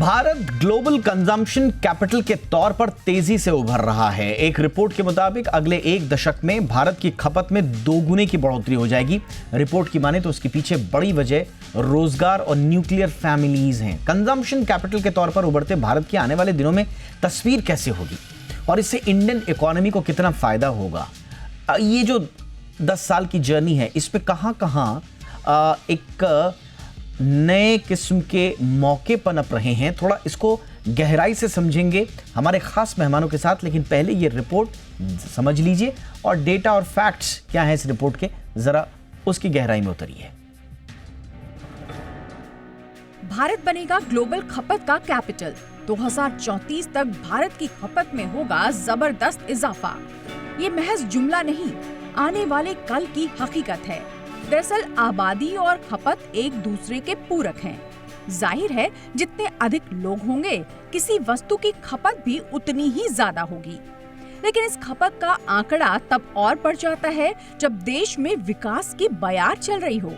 Bharat global consumption capital के तौर पर तेजी से उभर रहा है। एक रिपोर्ट के मुताबिक अगले एक दशक में भारत की खपत में दोगुने की बढ़ोतरी हो जाएगी। रिपोर्ट की माने तो उसके पीछे बड़ी वजह रोजगार और न्यूक्लियर फैमिलीज हैं। कंजम्पशन कैपिटल के तौर पर उभरते भारत के आने वाले दिनों में तस्वीर कैसे होगी और इससे इंडियन इकोनॉमी को कितना फायदा होगा, ये जो 10 साल की जर्नी है इस पे कहां एक नए किस्म के मौके पनप रहे हैं, थोड़ा इसको गहराई से समझेंगे हमारे खास मेहमानों के साथ। लेकिन पहले ये रिपोर्ट समझ लीजिए और डेटा और फैक्ट्स क्या है इस रिपोर्ट के, जरा उसकी गहराई में उतरिए। भारत बनेगा ग्लोबल खपत का कैपिटल। 2034 तक भारत की खपत में होगा जबरदस्त इजाफा। ये महज जुमला नहीं, आने वाले कल की हकीकत है। दरअसल आबादी और खपत एक दूसरे के पूरक हैं। जाहिर है जितने अधिक लोग होंगे किसी वस्तु की खपत भी उतनी ही ज्यादा होगी। लेकिन इस खपत का आंकड़ा तब और बढ़ जाता है जब देश में विकास की बयार चल रही हो।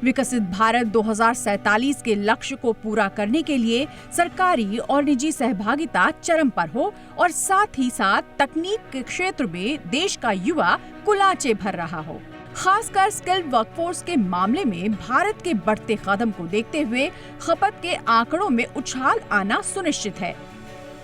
विकसित भारत 2047 के लक्ष्य को पूरा करने के लिए सरकारी और निजी सहभागिता चरम पर हो और साथ ही साथ तकनीक के क्षेत्र में देश का युवा कुलाचे भर रहा हो। खासकर स्किल्ड वर्कफोर्स के मामले में भारत के बढ़ते कदम को देखते हुए खपत के आंकड़ों में उछाल आना सुनिश्चित है।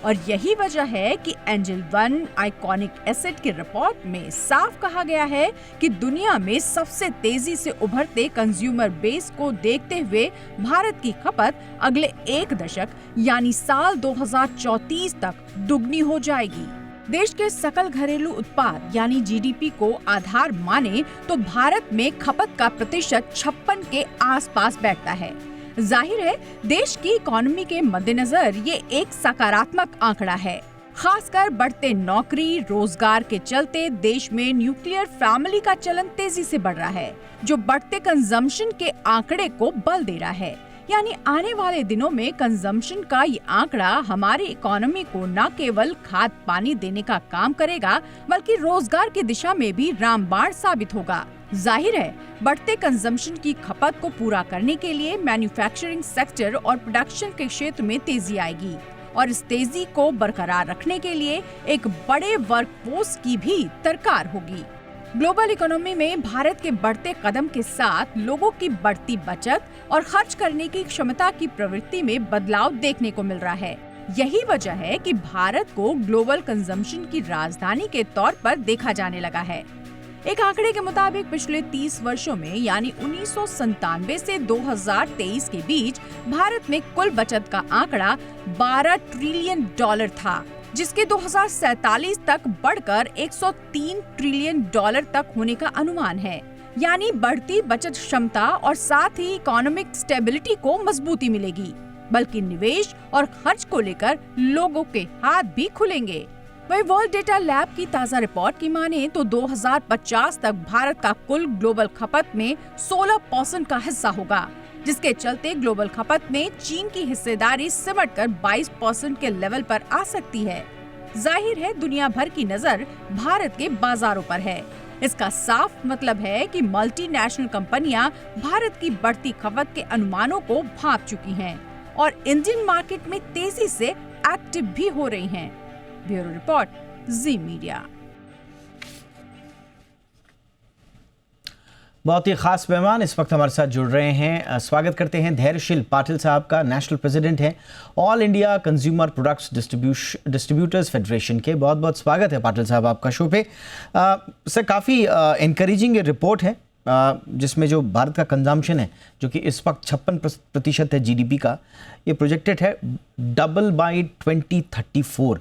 और यही वजह है कि एंजल वन आइकॉनिक एसेट की रिपोर्ट में साफ कहा गया है कि दुनिया में सबसे तेजी से उभरते कंज्यूमर बेस को देखते हुए भारत की खपत अगले एक दशक यानी साल 2034 तक दुगनी हो जाएगी। देश के सकल घरेलू उत्पाद यानी जीडीपी को आधार माने तो भारत में खपत का प्रतिशत 56 के आसपास बैठता है। जाहिर है देश की इकोनॉमी के मद्देनजर ये एक सकारात्मक आंकड़ा है। खासकर बढ़ते नौकरी रोजगार के चलते देश में न्यूक्लियर फैमिली का चलन तेजी से बढ़ रहा है, जो बढ़ते कंजम्पशन के आंकड़े को बल दे रहा है। यानी आने वाले दिनों में कंजम्पशन का ये आंकड़ा हमारी इकोनॉमी को न केवल खाद पानी देने का काम करेगा बल्कि रोजगार की दिशा में भी रामबाण साबित होगा। जाहिर है बढ़ते कंजम्पशन की खपत को पूरा करने के लिए मैन्युफैक्चरिंग सेक्टर और प्रोडक्शन के क्षेत्र में तेजी आएगी और इस तेजी को बरकरार रखने के लिए एक बड़े वर्कफोर्स की भी दरकार होगी। ग्लोबल इकोनॉमी में भारत के बढ़ते कदम के साथ लोगों की बढ़ती बचत और खर्च करने की क्षमता की प्रवृत्ति में बदलाव देखने को मिल रहा है। यही वजह है कि भारत को ग्लोबल कंजम्पशन की राजधानी के तौर पर देखा जाने लगा है। एक आंकड़े के मुताबिक पिछले 30 वर्षों में यानी 1997 से 2023 के बीच भारत में कुल बचत का आंकड़ा $12 ट्रिलियन था, जिसके 2047 तक बढ़कर $103 ट्रिलियन तक होने का अनुमान है। यानी बढ़ती बचत क्षमता और साथ ही इकोनॉमिक स्टेबिलिटी को मजबूती मिलेगी, बल्कि निवेश और खर्च को लेकर लोगों के हाथ भी खुलेंगे। वही वर्ल्ड डेटा लैब की ताज़ा रिपोर्ट की माने तो 2050 तक भारत का कुल ग्लोबल खपत में 16% का हिस्सा होगा, जिसके चलते ग्लोबल खपत में चीन की हिस्सेदारी सिमटकर 22% के लेवल पर आ सकती है। जाहिर है दुनिया भर की नजर भारत के बाजारों पर है। इसका साफ मतलब है कि मल्टीनेशनल कंपनियां भारत की बढ़ती खपत के अनुमानों को भांप चुकी हैं और इंडियन मार्केट में तेजी से एक्टिव भी हो रही हैं। ब्यूरो रिपोर्ट, जी मीडिया। बहुत ही खास मेहमान इस वक्त हमारे साथ जुड़ रहे हैं। स्वागत करते हैं धैर्यशील पाटिल साहब का, नेशनल प्रेसिडेंट हैं all India consumer products distributors federation के। बहुत बहुत स्वागत है पाटिल साहब आपका शो पे। सर काफ़ी इनकरेजिंग रिपोर्ट है जिसमें जो भारत का कंजम्पशन है जो कि इस वक्त 56% है जीडीपी का, ये प्रोजेक्टेड है डबल बाय 2034।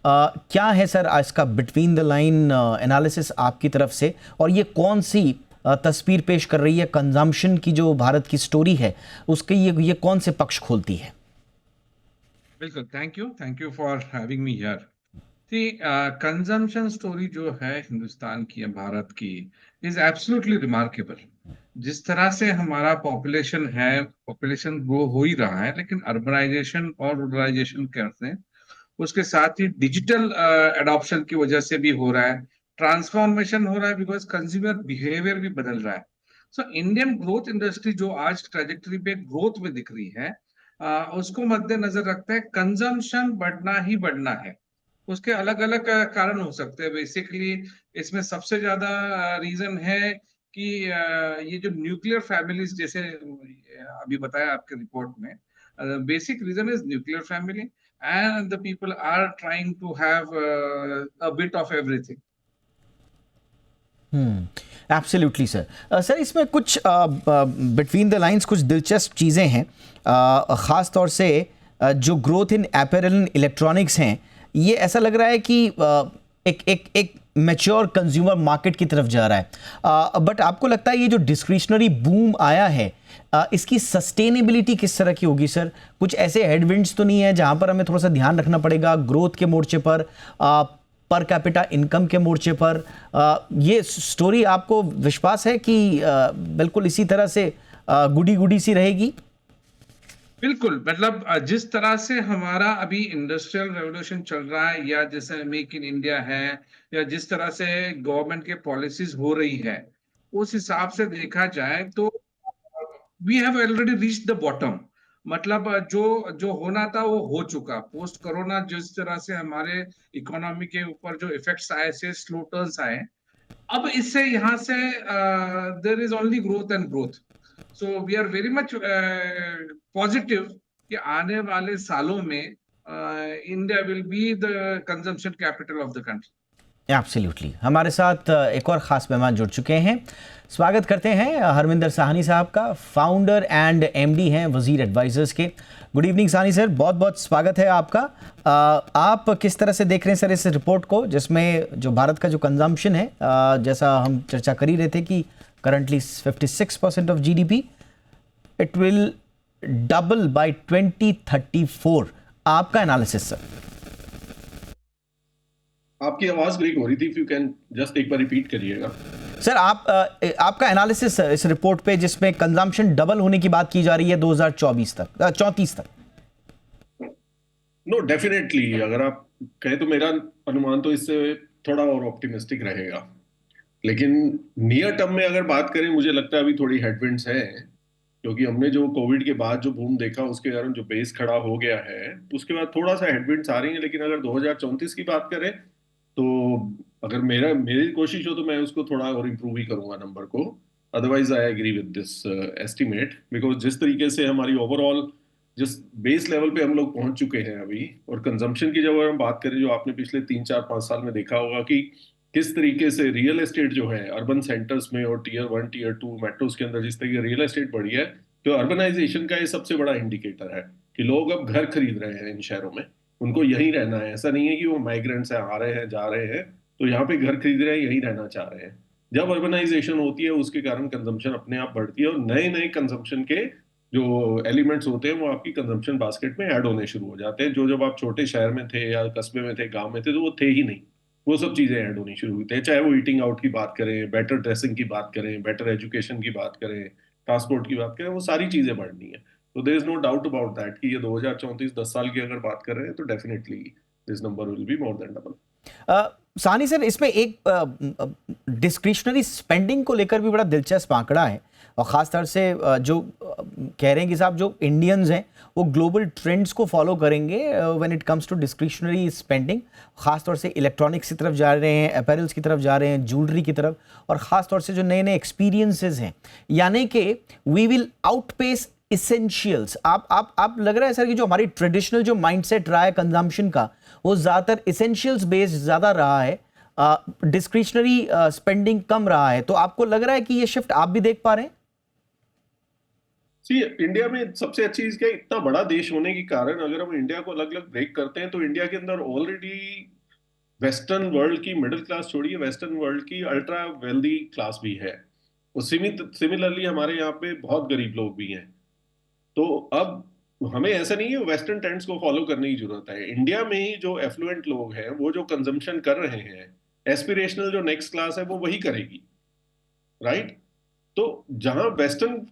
क्या है सर इसका बिटवीन द लाइन एनालिसिस आपकी तरफ से, और ये कौन सी तस्वीर पेश कर रही है कंजम्पशन की जो भारत की स्टोरी है उसके ये कौन से पक्ष खोलती है? बिल्कुल, thank you for having me here. Consumption story जो है हिंदुस्तान की या भारत की इज एब्सोल्युटली रिमार्केबल। जिस तरह से हमारा पॉपुलेशन ग्रो हो ही रहा है, लेकिन अर्बनाइजेशन और रूरलाइजेशन कैसे उसके साथ ही डिजिटल एडॉप्शन की वजह से भी हो रहा है, ट्रांसफॉर्मेशन हो रहा है, बिकॉज कंज्यूमर बिहेवियर भी बदल रहा है। सो इंडियन ग्रोथ इंडस्ट्री जो आज ट्रेजेक्टरी पे ग्रोथ में दिख रही है, उसको मद्देनजर रखते हैं, कंजम्पशन बढ़ना ही बढ़ना है। उसके अलग अलग कारण हो सकते हैं। बेसिकली इसमें सबसे ज्यादा रीजन है कि ये जो न्यूक्लियर फैमिलीज, जैसे अभी बताया आपके रिपोर्ट में, basic reason is nuclear family and the people are trying to have a bit of everything. Absolutely sir. Sir इसमें कुछ बिटवीन द लाइंस कुछ दिलचस्प चीज़ें हैं, ख़ास तौर से जो growth in apparel and electronics हैं, ये ऐसा लग रहा है कि एक मैच्योर कंज्यूमर मार्केट की तरफ जा रहा है। बट आपको लगता है ये जो डिस्क्रिशनरी बूम आया है, इसकी सस्टेनेबिलिटी किस तरह की होगी सर? कुछ ऐसे हेडविंड्स तो नहीं है जहां पर हमें थोड़ा सा ध्यान रखना पड़ेगा ग्रोथ के मोर्चे पर कैपिटा इनकम के मोर्चे पर? ये स्टोरी आपको विश्वास है कि बिल्कुल इसी तरह से गुडी गुडी सी रहेगी? बिल्कुल, मतलब जिस तरह से हमारा अभी इंडस्ट्रियल रेवोल्यूशन चल रहा है, या जैसे मेक इन इंडिया है, या जिस तरह से गवर्नमेंट के पॉलिसीज हो रही है, उस हिसाब से देखा जाए तो we have already reached the bottom. मतलब जो जो होना था वो हो चुका। पोस्ट कोरोना जिस तरह से हमारे इकोनॉमी के ऊपर जो इफेक्ट्स आए, से स्लो टर्न्स आए, अब इससे यहाँ से there is only growth and growth. So we are very much positive कि आने वाले सालों में India will be the consumption capital of the country. Absolutely. हमारे साथ एक और ख़ास मेहमान जुड़ चुके हैं। स्वागत करते हैं हरमिंदर साहनी साहब का, फाउंडर एंड एमडी हैं वजीर एडवाइजर्स के। गुड इवनिंग साहनी सर, बहुत बहुत स्वागत है आपका। आप किस तरह से देख रहे हैं सर इस रिपोर्ट को, जिसमें जो भारत का जो कंजम्पशन है, जैसा हम चर्चा कर ही रहे थे कि currently 56% of GDP, it will double by 2034। आपका एनालिसिस सर? आपकी आवाज ब्रेक हो रही थी, इफ यू कैन जस्ट एक बार रिपीट करिएगा सर। आपका एनालिसिस इस रिपोर्ट पे, जिसमें कंजम्पशन डबल होने की बात की जा रही है 2034 तक, 34 तक। नो डेफिनेटली, अगर आप कहें तो मेरा अनुमान तो इससे थोड़ा और ऑप्टिमिस्टिक रहेगा, लेकिन नियर टर्म में अगर बात करें, मुझे लगता है अभी थोड़ी हेडविंड्स हैं, क्योंकि हमने जो कोविड के बाद जो बूम देखा उसके कारण जो बेस खड़ा हो गया है, उसके बाद थोड़ा सा हेडविंड्स आ रही हैं। लेकिन अगर 2034 की बात करें तो अगर मेरी कोशिश हो तो मैं उसको थोड़ा और इम्प्रूव ही करूंगा नंबर को। Otherwise I agree with this estimate, because जिस तरीके से हमारी ओवरऑल जिस बेस लेवल पे हम लोग पहुंच चुके हैं अभी, और कंजम्पशन की जब हम बात करें, जो आपने पिछले 3 4 5 साल में देखा होगा कि किस तरीके से रियल एस्टेट जो है अर्बन सेंटर्स में और टीयर 1 टीयर 2 मेट्रोज के अंदर जिस तरीके रियल एस्टेट बढ़ी है, तो अर्बनाइजेशन का ये सबसे बड़ा इंडिकेटर है कि लोग अब घर खरीद रहे हैं इन शहरों में, उनको यहीं रहना है। ऐसा नहीं है कि वो माइग्रेंट्स हैं, आ रहे हैं जा रहे हैं, तो यहाँ पे घर खरीद रहे हैं, यहीं रहना चाह रहे हैं। जब अर्बनाइजेशन होती है उसके कारण कंजम्पशन अपने आप बढ़ती है, और नए नए कंजम्पशन के जो एलिमेंट्स होते हैं वो आपकी कंजम्पशन बास्केट में ऐड होने शुरू हो जाते हैं, जो जब आप छोटे शहर में थे या कस्बे में थे, गांव में थे, तो वो थे ही नहीं। वो सब चीजें ऐड होनी शुरू हुई थी, चाहे वो ईटिंग आउट की बात करें, बेटर ड्रेसिंग की बात करें, बेटर एजुकेशन की बात करें, ट्रांसपोर्ट की बात करें, वो सारी चीजें बढ़नी है। तो there is no doubt about that कि ये 2034 10 साल की अगर बात कर रहे हैं तो definitely this number will be more than double. सानी सर, इसमें डिस्क्रिशनरी स्पेंडिंग को लेकर भी बड़ा दिलचस्प आंकड़ा है, और ख़ास तौर से जो कह रहे हैं कि साहब जो इंडियंस हैं वो ग्लोबल ट्रेंड्स को फॉलो करेंगे when it comes to discretionary spending. ख़ास तौर से इलेक्ट्रॉनिक्स की तरफ जा रहे हैं, अपैरल्स की तरफ जा रहे हैं, ज्वेलरी की तरफ, और ख़ास तौर से जो नए नए एक्सपीरियंसेस हैं, यानी कि वी विल आउटपेस इसेंशियल्स। आप लग रहा है सर कि जो हमारी ट्रेडिशनल जो माइंडसेट रहा है कंजम्पशन का, वो ज़्यादातर इसेंशियल्स बेस्ड ज़्यादा रहा है, डिस्क्रिशनरी स्पेंडिंग कम रहा है। तो आपको लग रहा है कि ये शिफ्ट आप भी देख पा रहे हैं? सी, इंडिया में सबसे अच्छी चीज क्या है, इतना बड़ा देश होने के कारण अगर हम इंडिया को अलग अलग ब्रेक करते हैं तो इंडिया के अंदर ऑलरेडी वेस्टर्न वर्ल्ड की मिडिल क्लास छोड़िए, वेस्टर्न वर्ल्ड की अल्ट्रा वेल्दी क्लास भी है, और सिमिलरली हमारे यहाँ पे बहुत गरीब लोग भी हैं। तो अब हमें ऐसा नहीं है वेस्टर्न ट्रेंड्स को फॉलो करने की जरूरत है। इंडिया में ही जो एफ्लुएंट लोग हैं, वो जो कंजम्पशन कर रहे हैं, एस्पिरेशनल जो नेक्स्ट क्लास है वो वही करेगी, राइट? तो जहां वेस्टर्न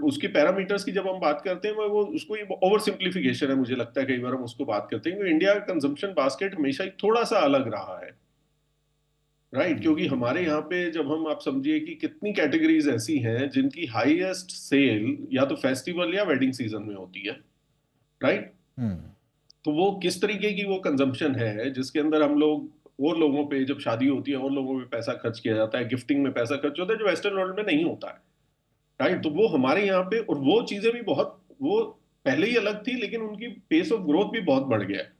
उसकी पैरामीटर्स की जब हम बात करते हैं, वो उसको ओवर सिंप्लीफिकेशन है, मुझे लगता है कई बार हम उसको बात करते हैं। इंडिया का कंजम्पशन बास्केट हमेशा ही थोड़ा सा अलग रहा है, राइट? क्योंकि हमारे यहाँ पे जब हम, आप समझिए कि कितनी कैटेगरीज ऐसी हैं जिनकी हाईएस्ट सेल या तो फेस्टिवल या वेडिंग सीजन में होती है, राइट। तो वो किस तरीके की वो कंजम्पशन है जिसके अंदर हम लोग और लोगों पे, जब शादी होती है और लोगों पे पैसा खर्च किया जाता है, गिफ्टिंग में पैसा खर्च होता है, जो वेस्टर्न वर्ल्ड में नहीं होता है। राइट। तो वो हमारे यहाँ पे, और वो चीजें भी बहुत, वो पहले ही अलग थी, लेकिन उनकी पेस ऑफ ग्रोथ भी बहुत बढ़ गया है।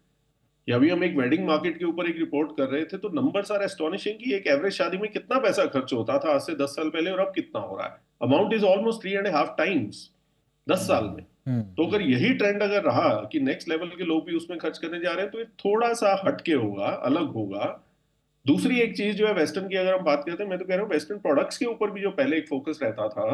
कि अभी हम एक वेडिंग मार्केट के ऊपर एक रिपोर्ट कर रहे थे, तो नंबर्स आर एस्टोनिशिंग कि एक एवरेज शादी में कितना पैसा खर्च होता था आज से 10 साल पहले, और अब कितना हो रहा है। अमाउंट इज ऑलमोस्ट 3.5 टाइम्स 10 साल में। तो अगर यही ट्रेंड अगर रहा कि नेक्स्ट लेवल के लोग भी उसमें खर्च करने जा रहे हैं, तो ये थोड़ा सा हटके होगा, अलग होगा। दूसरी एक चीज जो है वेस्टर्न की, अगर हम बात करते हैं, मैं तो कह रहा हूँ वेस्टर्न प्रोडक्ट्स के ऊपर भी जो पहले एक फोकस रहता था,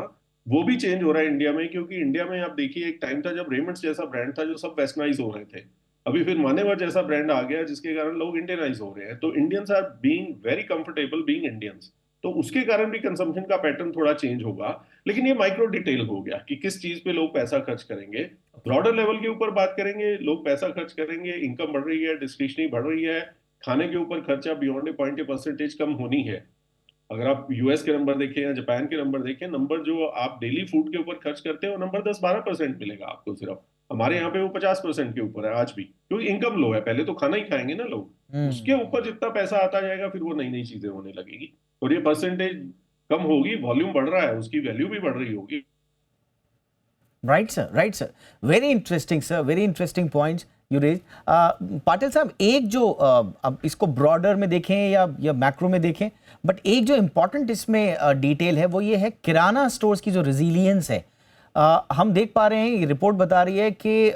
वो भी चेंज हो रहा है इंडिया में। क्योंकि इंडिया में आप देखिए, एक टाइम था जब रेमंड्स जैसा ब्रांड था जो सब वेस्टर्नाइज हो रहे थे। अभी फिर मानेवर जैसा ब्रांड आ गया जिसके कारण लोग इंडियनाइज हो रहे हैं। तो Indians are being very comfortable being Indians. तो उसके कारण भी कंजम्पशन का पैटर्न थोड़ा चेंज होगा। लेकिन ये माइक्रो डिटेल हो गया कि किस चीज पे लोग पैसा खर्च करेंगे। ब्रॉडर लेवल के ऊपर बात करेंगे, लोग पैसा खर्च करेंगे, इनकम बढ़ रही है, डिस्क्रिशनरी बढ़ रही है, खाने के ऊपर खर्चा beyond a point a percentage कम होनी है। अगर आप यूएस के नंबर देखें या जापान के नंबर देखें, नंबर जो आप डेली फूड के ऊपर खर्च करते हैं वो नंबर 10-12% मिलेगा आपको सिर्फ। हमारे यहाँ पे वो 50% के ऊपर है आज भी, क्योंकि इनकम लो है। पहले तो खाना ही खाएंगे ना लोग, उसके ऊपर जितना पैसा आता जाएगा फिर वो नई नई चीजें होने लगेगी, और ये परसेंटेज कम होगी, वॉल्यूम बढ़ रहा है, उसकी वैल्यू भी बढ़ रही होगी। Right sir, right sir, very interesting sir, very interesting points you raise. Patil साहब, एक जो अब इसको ब्रॉडर में देखें या मैक्रो में देखें, बट एक जो इम्पॉर्टेंट इसमें डिटेल है वो ये है किराना स्टोर्स की जो रेजिलियंस है। हम देख पा रहे हैं, ये रिपोर्ट बता रही है कि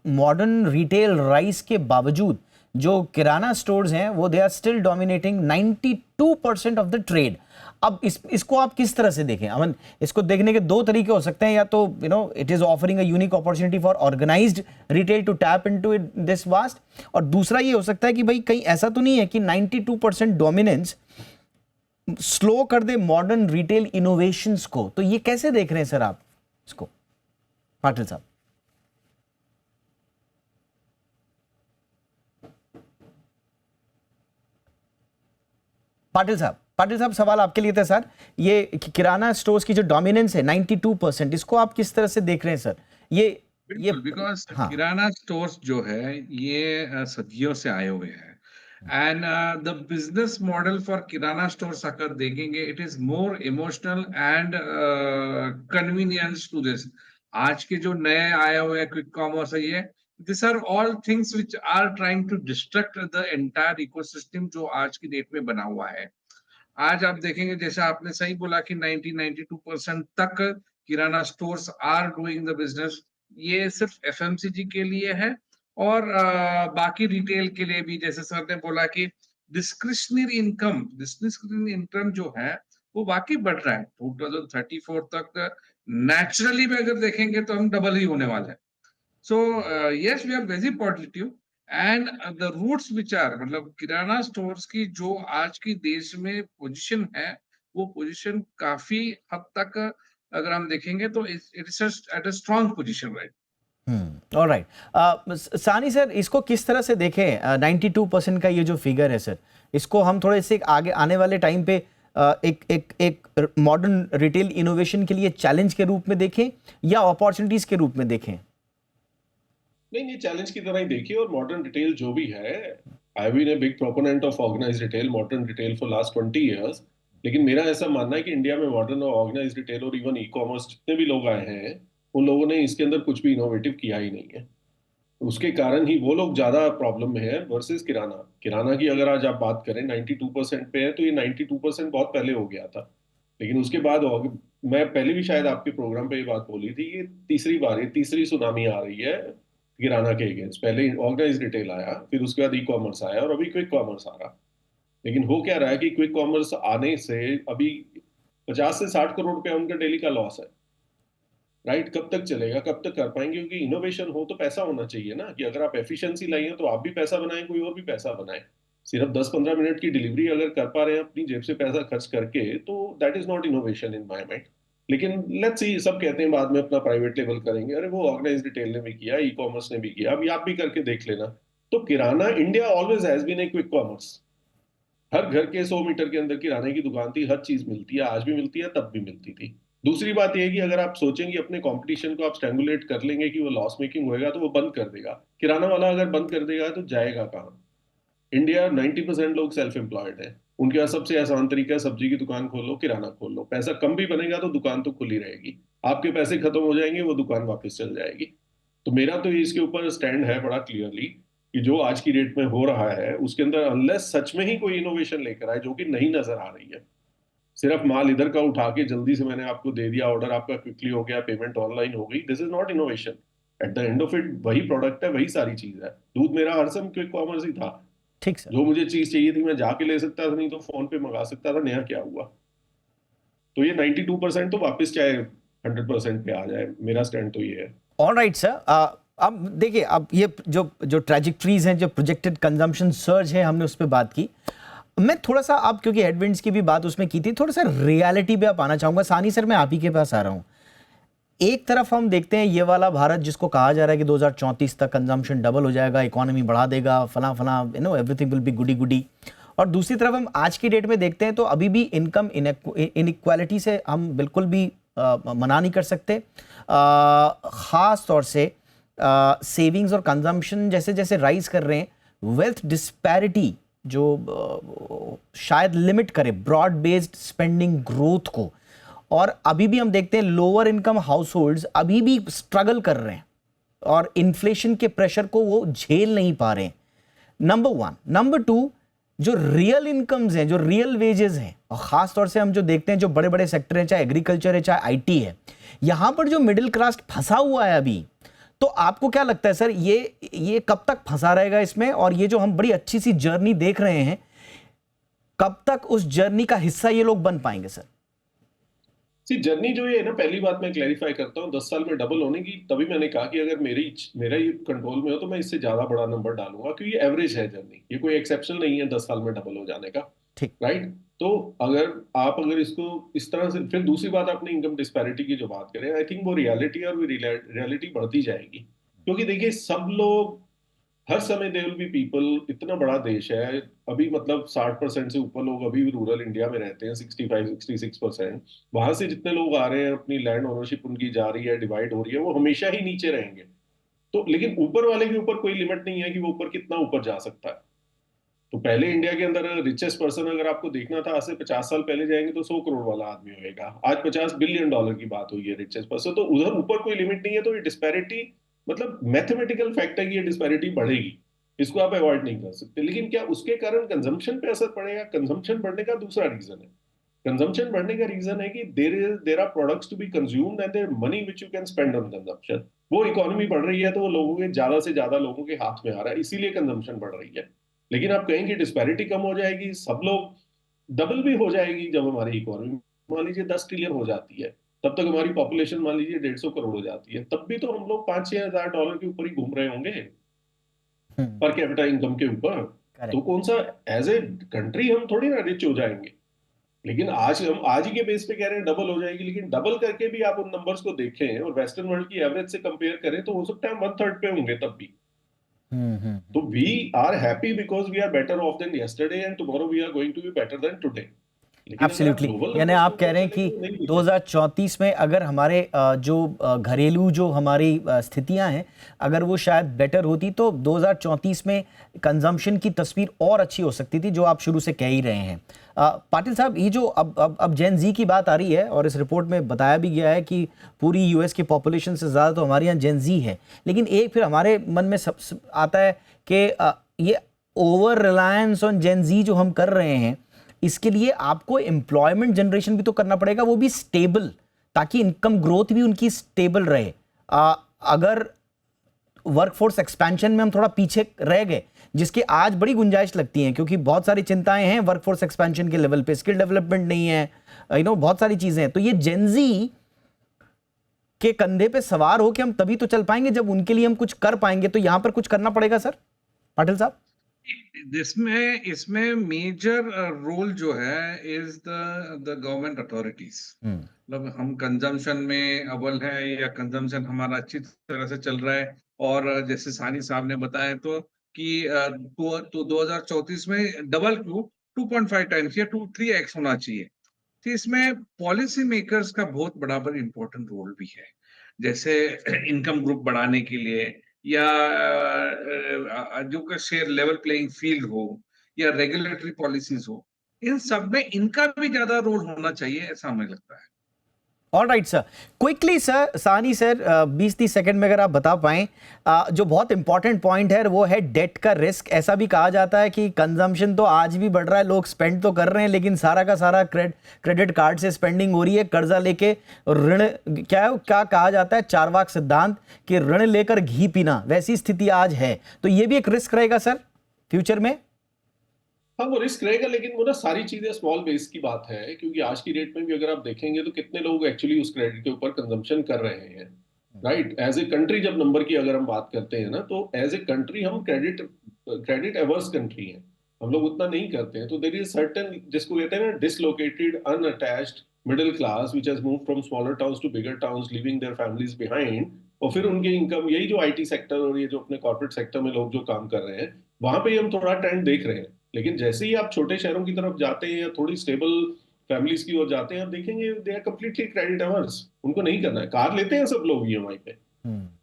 मॉडर्न रिटेल राइस के बावजूद जो किराना स्टोर्स हैं वो they are still dominating 92% of the trade. अब इसको आप किस तरह से देखें? अमन, इसको देखने के दो तरीके हो सकते हैं। या तो it is offering a unique opportunity for organised retail to tap into this vast, और दूसरा ये हो सकता है कि भाई कहीं ऐसा तो नहीं है कि 92% डोमिनेंस स्लो कर दे मॉडर्न रिटेल इनोवेशंस को। तो ये कैसे देख रहे हैं सर आप इसको, पाटिल साहब? पाटिल साहब, सवाल आपके लिए था सर। ये किराना स्टोर्स की जो डोमिनेंस है 92%, इसको आप किस तरह से देख रहे हैं सर? ये बिल्कुल, बिकॉज हाँ, किराना स्टोर्स जो है ये सदियों से आए हुए हैं। And the business model for kirana stores अगर देखेंगे, it is more emotional and convenience to this. आज के जो नए आए हुए क्विक कॉमर्स है, ये this are all things which are trying to destruct the entire ecosystem जो आज की डेट में बना हुआ है। आज आप देखेंगे, जैसा आपने सही बोला कि 90-92% तक kirana stores are doing the business. ये सिर्फ एफएमसीजी के लिए है, और बाकी रिटेल के लिए भी, जैसे सर ने बोला कि डिस्क्रिशनरी इनकम जो है वो बाकी बढ़ रहा है। 2034 तक नेचुरली में अगर देखेंगे तो हम डबल ही होने वाले हैं। So yes, we are very positive, and the roots which are, मतलब किराना स्टोर्स की जो आज की देश में पोजीशन है, वो पोजीशन काफी हद तक अगर हम देखेंगे तो it is at a strong position, right. Alright. सानी सर, इसको किस तरह से देखें? 92% का ये जो फिगर है सर, इसको हम थोड़े से आगे आने वाले टाइम पे एक मॉडर्न रिटेल इनोवेशन के लिए चैलेंज के रूप में देखें या अपॉर्चुनिटीज के रूप में देखें? नहीं, ये चैलेंज की तरह ही देखिए। और मॉडर्न रिटेल जो भी है, I been a big proponent of organised retail, modern retail for last 20 years. लेकिन मेरा ऐसा मानना है कि इंडिया में मॉडर्न और ऑर्गेनाइज्ड रिटेल और इवन ई कॉमर्स जितने भी लोग आए हैं, उन लोगों ने इसके अंदर कुछ भी इनोवेटिव किया ही नहीं है। उसके कारण ही वो लोग ज्यादा प्रॉब्लम में है वर्सेस किराना। किराना की अगर आज आप बात करें 92% पे है, तो ये 92% बहुत पहले हो गया था। लेकिन उसके बाद मैं पहले भी शायद आपके प्रोग्राम पे ये बात बोली थी, ये तीसरी बार, ये तीसरी सुनामी आ रही है किराना के अगेंस्ट। पहले ऑर्गेनाइज रिटेल आया, फिर उसके बाद ई कॉमर्स आया, और अभी क्विक कॉमर्स आ रहा। लेकिन हो क्या रहा है कि क्विक कॉमर्स आने से अभी 50 से 60 करोड़ रुपया उनका डेली का लॉस है। राइट। कब तक चलेगा, कब तक कर पाएंगे? क्योंकि इनोवेशन हो तो पैसा होना चाहिए ना, कि अगर आप एफिशिएंसी लाइए तो आप भी पैसा बनाएं, कोई और भी पैसा बनाए। सिर्फ 10-15 मिनट की डिलीवरी अगर कर पा रहे हैं अपनी जेब से पैसा खर्च करके, तो that is not innovation in my mind. लेकिन लेट्स सी, सब कहते हैं बाद में अपना प्राइवेट लेवल करेंगे। अरे वो ऑर्गेनाइज रिटेल ने भी किया, ई कॉमर्स ने भी किया, अभी आप भी करके देख लेना। तो kirana, India always has been a quick commerce. हर घर के 100 मीटर के अंदर किराने की दुकान थी, हर चीज मिलती है, आज भी मिलती है, तब भी मिलती थी। दूसरी बात यह है कि अगर आप सोचेंगे अपने कंपटीशन को आप स्ट्रैंगुलेट कर लेंगे कि वो लॉस मेकिंग होएगा तो वो बंद कर देगा। किराना वाला अगर बंद कर देगा तो जाएगा कहाँ? इंडिया 90% लोग सेल्फ एम्प्लॉयड है। उनके पास सबसे आसान तरीका है, सब्जी की दुकान खोल लो, किराना खोल लो। पैसा कम भी बनेगा तो दुकान तो खुली रहेगी। आपके पैसे खत्म हो जाएंगे, वो दुकान वापस चल जाएगी। तो मेरा तो इसके ऊपर स्टैंड है बड़ा क्लियरली कि जो आज की डेट में हो रहा है उसके अंदर अनलेस सच में ही कोई इनोवेशन लेकर आए, जो कि नहीं नजर आ रही है। सिर्फ माल इधर का उठा के जल्दी से मैंने आपको दे दिया, ऑर्डर आपका क्विकली हो गया, पेमेंट ऑनलाइन हो गई, this is not innovation. At the end of it वही प्रोडक्ट है, वही सारी चीज है। दूध मेरा हर समय क्विक कॉमर्स ही था। ठीक सर। जो मुझे चीज चाहिए थी मैं जाके ले सकता था, नहीं तो फोन पे मंगा सकता था। नया क्या हुआ? तो ये 92% तो वापस चाहे 100% पे आ जाए, मेरा स्टैंड तो ये है। ऑलराइट सर, अब देखिए, अब ये जो जो ट्रैजेक्टरीज हैं, जो प्रोजेक्टेड कंजम्पशन सर्ज है, हमने उस पर बात की। मैं थोड़ा सा, अब क्योंकि हेडविंड्स की भी बात उसमें की थी, थोड़ा सा रियलिटी पे आप आना चाहूंगा। सानी सर, मैं आप ही के पास आ रहा हूँ। एक तरफ हम देखते हैं ये वाला भारत जिसको कहा जा रहा है कि 2034 तक कंजम्पशन डबल हो जाएगा, इकोनॉमी बढ़ा देगा, फला फला, एवरीथिंग विल बी गुडी गुडी। और दूसरी तरफ हम आज की डेट में देखते हैं तो अभी भी इनकम इनइक्वालिटी से हम बिल्कुल भी मना नहीं कर सकते। ख़ास तौर से सेविंग्स और कंजम्पशन जैसे जैसे राइज कर रहे हैं, वेल्थ डिस्पैरिटी जो शायद लिमिट करे ब्रॉड बेस्ड स्पेंडिंग ग्रोथ को। और अभी भी हम देखते हैं लोअर इनकम हाउस होल्ड्स अभी भी स्ट्रगल कर रहे हैं और इन्फ्लेशन के प्रेशर को वो झेल नहीं पा रहे हैं। Number one. नंबर टू, जो रियल इनकम्स हैं, जो रियल वेजेस हैं, और खास तौर से हम जो देखते हैं जो बड़े बड़े सेक्टर हैं, चाहे एग्रीकल्चर है चाहे आईटी है, यहां पर जो मिडिल क्लास फंसा हुआ है अभी, तो आपको क्या लगता है सर, ये कब तक फंसा रहेगा इसमें? और ये जो हम बड़ी अच्छी सी जर्नी देख रहे हैं, कब तक उस जर्नी का हिस्सा ये लोग बन पाएंगे सर? जर्नी जो है ना, पहली बात मैं क्लैरिफाई करता हूँ, 10 साल में डबल होने की। तभी मैंने कहा कि अगर मेरा ये कंट्रोल में हो तो मैं इससे ज्यादा बड़ा नंबर डालूंगा, क्योंकि ये एवरेज है जर्नी, ये कोई एक्सेप्शन नहीं है 10 साल में डबल हो जाने का। ठीक। राइट। तो अगर इसको इस तरह से, फिर दूसरी बात, आपने इनकम डिस्पैरिटी की जो बात करें, आई थिंक वो रियलिटी और रियलिटी बढ़ती जाएगी। क्योंकि देखिए, सब लोग हर समय देयर विल बी पीपल, इतना बड़ा देश है अभी, मतलब 60% से ऊपर लोग अभी भी रूरल इंडिया में रहते हैं, 65-66%। वहां से जितने लोग आ रहे हैं, अपनी लैंड ओनरशिप उनकी जा रही है, डिवाइड हो रही है, वो हमेशा ही नीचे रहेंगे। तो लेकिन ऊपर वाले के ऊपर कोई लिमिट नहीं है कि वो ऊपर कितना ऊपर जा सकता है। तो पहले इंडिया के अंदर रिचेस्ट पर्सन अगर आपको देखना था, आज से 50 साल पहले जाएंगे तो 100 करोड़ वाला आदमी होएगा। आज $50 बिलियन की बात हुई है रिचेस्ट पर्सन। तो उधर ऊपर कोई लिमिट नहीं है। तो ये डिस्पैरिटी, मतलब मैथमेटिकल फैक्ट है कि ये डिस्पैरिटी बढ़ेगी, इसको आप अवॉइड नहीं कर सकते। लेकिन क्या उसके कारण कंजम्पशन पे असर पड़ेगा? कंजम्पशन बढ़ने का दूसरा रीजन है। कंजम्पशन बढ़ने का रीजन है कि there are products to be consumed and there money which you can spend on consumption. वो इकोनॉमी बढ़ रही है तो वो लोगों के ज्यादा से ज्यादा लोगों के हाथ में आ रहा है, इसीलिए कंजम्पशन बढ़ रही है। लेकिन आप कहेंगे डिस्पैरिटी कम हो जाएगी, सब लोग डबल भी हो जाएगी। जब हमारी इकोनॉमी मान लीजिए 10 ट्रिलियन हो जाती है, तब तक हमारी पॉपुलेशन मान लीजिए 150 करोड़ हो जाती है, तब भी तो हम लोग $5-6 हज़ार के ऊपर ही घूम रहे होंगे पर कैपिटा इनकम के ऊपर। तो कौन सा, एज ए कंट्री हम थोड़ी ना रिच हो जाएंगे। लेकिन हम आज ही के बेस पे कह रहे हैं डबल हो जाएगी, लेकिन डबल करके भी आप उन नंबर्स को देखें और वेस्टर्न वर्ल्ड की एवरेज से कंपेयर करें तो हो सकता है हम 1/3 पे होंगे तब भी। तो we are happy because we are better off than yesterday and tomorrow we are going to be better than today. Absolutely. यानी आप कह रहे हैं कि 2034 में अगर हमारे जो घरेलू जो हमारी स्थितियां हैं, अगर वो शायद बेटर होती तो 2034 में कंजम्पशन की तस्वीर और अच्छी हो सकती थी, जो आप शुरू से कह ही रहे हैं। पाटिल साहब, ये जो अब जेन जी की बात आ रही है और इस रिपोर्ट में बताया भी गया है कि पूरी यूएस की पॉपुलेशन से ज़्यादा तो हमारे यहाँ जेन जी है, लेकिन एक फिर हमारे मन में सब आता है कि ये ओवर रिलायंस ऑन जेन जी जो हम कर रहे हैं, इसके लिए आपको एम्प्लॉयमेंट जनरेशन भी तो करना पड़ेगा, वो भी स्टेबल, ताकि इनकम ग्रोथ भी उनकी स्टेबल रहे। अगर वर्कफोर्स एक्सपेंशन में हम थोड़ा पीछे रह गए, जिसकी आज बड़ी गुंजाइश लगती है, क्योंकि बहुत सारी चिंताएं हैं वर्कफोर्स एक्सपेंशन के लेवल पे, स्किल डेवलपमेंट नहीं है, बहुत सारी चीजें हैं। तो ये जेनजी के कंधे पे सवार हो के हम तभी तो चल पाएंगे जब उनके लिए हम कुछ कर पाएंगे। तो यहां पर कुछ करना पड़ेगा सर, पाटिल साहब। इसमें मेजर रोल जो है इज द गवर्नमेंट अथॉरिटीज। मतलब हम कंजम्पशन में अव्वल है या कंजम्पशन हमारा अच्छी तरह से चल रहा है, और जैसे सानी साहब ने बताया तो कि 2034 में डबल 2.5 टाइम्स या 3x होना चाहिए। कि इसमें पॉलिसी मेकर्स का बहुत बराबर इम्पोर्टेंट रोल भी है, जैसे इनकम ग्रुप बढ़ाने के लिए या जो शेयर लेवल प्लेइंग फील्ड हो या रेगुलेटरी पॉलिसीज हो, इन सब में इनका भी ज्यादा रोल होना चाहिए, ऐसा हमें लगता है। ऑलराइट सर, क्विकली सर, सानी सर, 20-30 सेकंड में अगर आप बता पाएं, जो बहुत इंपॉर्टेंट पॉइंट है वो है डेट का रिस्क। ऐसा भी कहा जाता है कि कंजम्पशन तो आज भी बढ़ रहा है, लोग स्पेंड तो कर रहे हैं, लेकिन सारा का सारा क्रेडिट कार्ड से स्पेंडिंग हो रही है, कर्जा लेके ऋण, क्या कहा जाता है, चारवाक सिद्धांत, कि ऋण लेकर घी पीना, वैसी स्थिति आज है। तो ये भी एक रिस्क रहेगा सर फ्यूचर में? हाँ, वो रिस्क रहेगा, लेकिन वो ना सारी चीजें स्मॉल बेस की बात है, क्योंकि आज की डेट में भी अगर आप देखेंगे तो कितने लोग एक्चुअली उस क्रेडिट के ऊपर कंजम्पशन कर रहे हैं, राइट। एज ए कंट्री जब नंबर की अगर हम बात करते हैं ना, तो एज ए कंट्री हम क्रेडिट एवर्स कंट्री हैं, हम लोग उतना नहीं करते हैं। तो देयर इज सर्टेन, जिसको कहते हैं ना, dislocated unattached middle class which has moved from smaller towns to bigger towns, leaving their families behind. और फिर उनके इनकम, यही जो आईटी सेक्टर और ये जो अपने कॉर्पोरेट सेक्टर में लोग जो काम कर रहे हैं, वहां पे हम थोड़ा ट्रेंड देख रहे हैं। लेकिन जैसे ही आप छोटे शहरों की तरफ जाते हैं या थोड़ी स्टेबल फैमिलीज की ओर जाते हैं, आप देखेंगे they are completely credit averse, उनको नहीं करना है। कार लेते हैं सब लोग ईएमआई पे,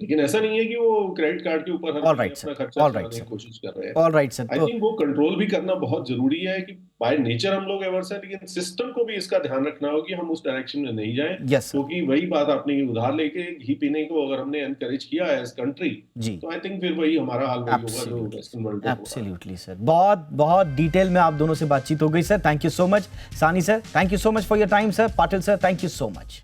लेकिन ऐसा नहीं है कि वो क्रेडिट कार्ड के ऊपर हर अपना खर्चा चलाने की कोशिश कर रहे हैं। ऑलराइट सर, आई थिंक वो कंट्रोल भी करना बहुत जरूरी है कि बाय नेचर हम लोग एवर्स हैं, लेकिन सिस्टम को भी इसका ध्यान रखना होगा कि हम उस डायरेक्शन में नहीं जाएं। क्योंकि वही बात आपने उधार लेके घी पीने को अगर हमने एनकरेज किया है एज कंट्री, तो आई थिंक फिर वही हमारा हाल वही होगा जो वेस्टर्न वर्ल्ड में। एब्सोल्युटली सर, बहुत बहुत डिटेल में आप दोनों से बातचीत हो गई sir. Thank you so much. Sani sir, thank you so much for your time sir. Patil sir, thank you so much.